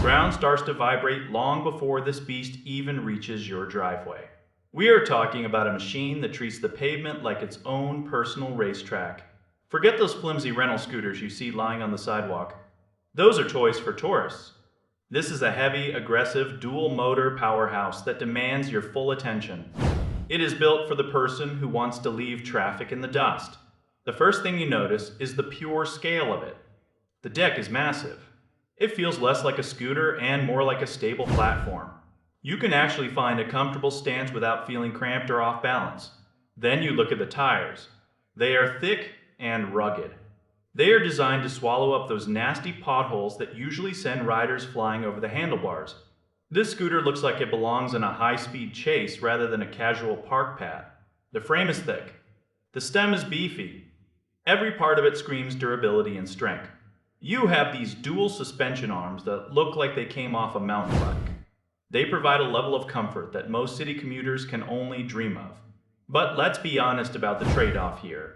ground starts to vibrate long before this beast even reaches your driveway. We are talking about a machine that treats the pavement like its own personal racetrack. Forget those flimsy rental scooters you see lying on the sidewalk. Those are toys for tourists. This is a heavy, aggressive, dual-motor powerhouse that demands your full attention. It is built for the person who wants to leave traffic in the dust. The first thing you notice is the pure scale of it. The deck is massive. It feels less like a scooter and more like a stable platform. You can actually find a comfortable stance without feeling cramped or off balance. Then you look at the tires. They are thick and rugged. They are designed to swallow up those nasty potholes that usually send riders flying over the handlebars. This scooter looks like it belongs in a high-speed chase rather than a casual park path. The frame is thick. The stem is beefy. Every part of it screams durability and strength. You have these dual suspension arms that look like they came off a mountain bike. They provide a level of comfort that most city commuters can only dream of. But let's be honest about the trade-off here.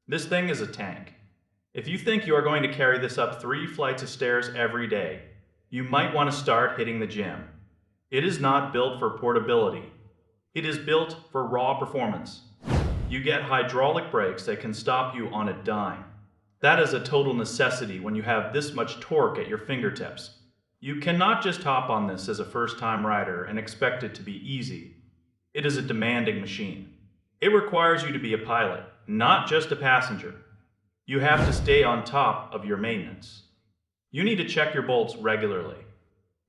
This thing is a tank. If you think you are going to carry this up 3 flights of stairs every day, you might want to start hitting the gym. It is not built for portability. It is built for raw performance. You get hydraulic brakes that can stop you on a dime. That is a total necessity when you have this much torque at your fingertips. You cannot just hop on this as a first-time rider and expect it to be easy. It is a demanding machine. It requires you to be a pilot, not just a passenger. You have to stay on top of your maintenance. You need to check your bolts regularly.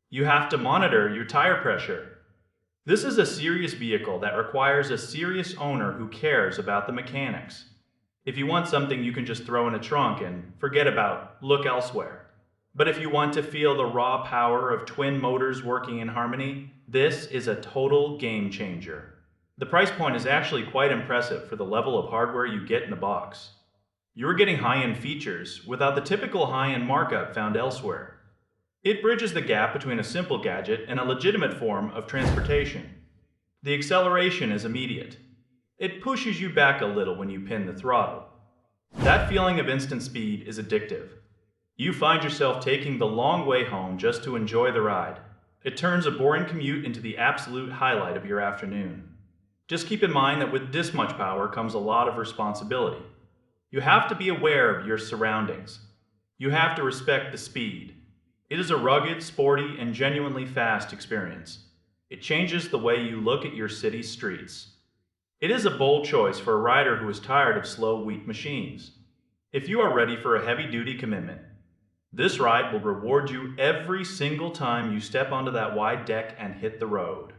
You have to monitor your tire pressure. This is a serious vehicle that requires a serious owner who cares about the mechanics. If you want something you can just throw in a trunk and forget about, look elsewhere. But if you want to feel the raw power of twin motors working in harmony, this is a total game changer. The price point is actually quite impressive for the level of hardware you get in the box. You're getting high-end features without the typical high-end markup found elsewhere. It bridges the gap between a simple gadget and a legitimate form of transportation. The acceleration is immediate. It pushes you back a little when you pin the throttle. That feeling of instant speed is addictive. You find yourself taking the long way home just to enjoy the ride. It turns a boring commute into the absolute highlight of your afternoon. Just keep in mind that with this much power comes a lot of responsibility. You have to be aware of your surroundings. You have to respect the speed. It is a rugged, sporty, and genuinely fast experience. It changes the way you look at your city's streets. It is a bold choice for a rider who is tired of slow, weak machines. If you are ready for a heavy-duty commitment, this ride will reward you every single time you step onto that wide deck and hit the road.